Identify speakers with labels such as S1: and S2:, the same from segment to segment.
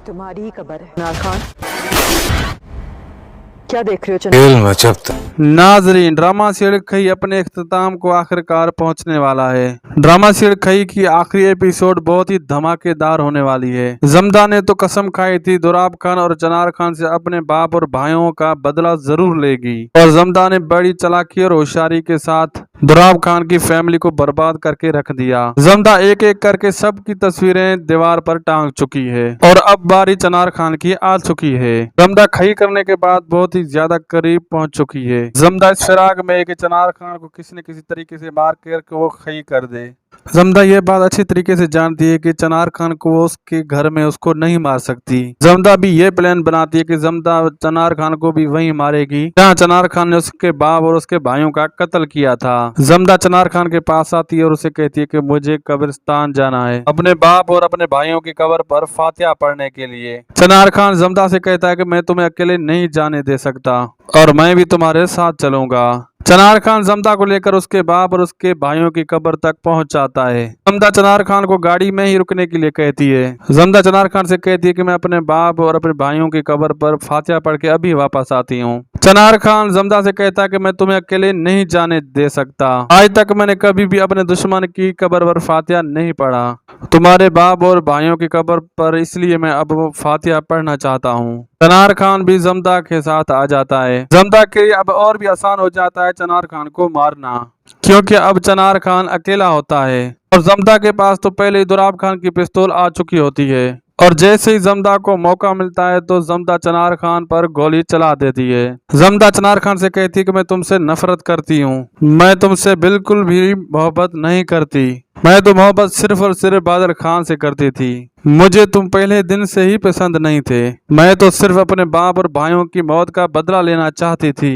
S1: तुम्हारी ही कब्र है चनार खान। क्या देख रहे हो
S2: नाजरीन, ड्रामा सीरियल खई अपने इख्तिताम को आखिरकार पहुंचने वाला है। ड्रामा सीरियल खई की आखिरी एपिसोड बहुत ही धमाकेदार होने वाली है। जमदा ने तो कसम खाई थी दुराब खान और चनार खान से अपने बाप और भाइयों का बदला जरूर लेगी, और जमदा ने बड़ी चालाकी और होशियारी के साथ दुराब खान की फैमिली को बर्बाद करके रख दिया। जमदा एक एक करके सबकी तस्वीरें दीवार पर टांग चुकी है और अब बारी चनार खान की आ चुकी है। जमदा खई करने के बाद बहुत ही ज्यादा करीब पहुंच चुकी है। जमदा इस फिराक में है कि चनार खान को किसी न किसी तरीके से मार कर वो खई कर दे। जमदा ये बात अच्छी तरीके से जानती है कि चनार खान को वो उसके घर में उसको नहीं मार सकती। जमदा भी ये प्लान बनाती है कि जमदा चनार खान को भी वहीं मारेगी जहाँ चनार खान ने उसके बाप और उसके भाइयों का कत्ल किया था। जमदा चनार खान के पास आती है और उसे कहती है कि मुझे कब्रिस्तान जाना है अपने बाप और अपने भाइयों की कब्र पर फातिहा पढ़ने के लिए। चनार खान जमदा से कहता है कि मैं तुम्हें अकेले नहीं जाने दे सकता और मैं भी तुम्हारे साथ चलूंगा। चनार खान जमदा को लेकर उसके बाप और उसके भाइयों की कब्र तक पहुंच जाता है। जमदा चनार खान को गाड़ी में ही रुकने के लिए कहती है। जमदा चनार खान से कहती है कि मैं अपने बाप और अपने भाइयों की कब्र पर फातिहा पढ़ के अभी वापस आती हूँ। चनार खान जमदा से कहता है कि मैं तुम्हें अकेले नहीं जाने दे सकता। आज तक मैंने कभी भी अपने दुश्मन की कब्र पर फातिहा नहीं पढ़ा, तुम्हारे बाप और भाइयों की कब्र पर, इसलिए मैं अब वो फातिहा पढ़ना चाहता हूँ। चनार खान भी जमदा के साथ आ जाता है। जमदा के लिए अब और भी आसान हो जाता है चनार खान को मारना, क्योंकि अब चनार खान अकेला होता है और जमदा के पास तो पहले ही दुराब खान की पिस्तौल आ चुकी होती है। और जैसे ही जमदा को मौका मिलता है तो जमदा चनार खान पर गोली चला देती है। जमदा चनार खान से कहती है कि मैं तुमसे नफरत करती हूँ, मैं तुमसे बिल्कुल भी मोहब्बत नहीं करती, मैं तो मोहब्बत सिर्फ और सिर्फ बादल खान से करती थी, मुझे तुम पहले दिन से ही पसंद नहीं थे, मैं तो सिर्फ अपने बाप और भाइयों की मौत का बदला लेना चाहती थी।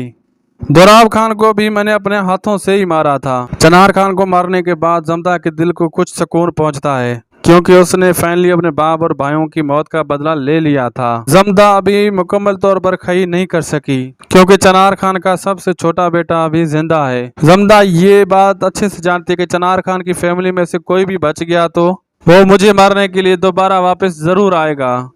S2: दुराब खान को भी मैंने अपने हाथों से ही मारा था। चनार खान को मारने के बाद जमदा के दिल को कुछ सुकून पहुंचता है, क्योंकि उसने फाइनली अपने बाप और भाइयों की मौत का बदला ले लिया था। जमदा अभी मुकम्मल तौर पर खई नहीं कर सकी, क्योंकि चनार खान का सबसे छोटा बेटा अभी जिंदा है। जमदा ये बात अच्छे से जानती है कि चनार खान की फैमिली में से कोई भी बच गया तो वो मुझे मारने के लिए दोबारा वापस जरूर आएगा।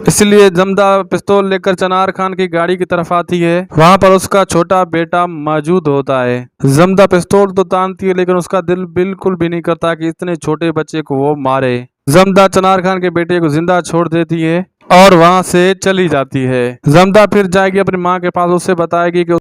S2: इसलिए जमदा पिस्तौल लेकर चनार खान की गाड़ी की तरफ आती है। वहां पर उसका छोटा बेटा मौजूद होता है। जमदा पिस्तौल तो तानती है, लेकिन उसका दिल बिल्कुल भी नहीं करता कि इतने छोटे बच्चे को वो मारे। जमदा चनार खान के बेटे को जिंदा छोड़ देती है और वहां से चली जाती है। जमदा फिर जाएगी अपनी माँ के पास, उससे बताएगी कि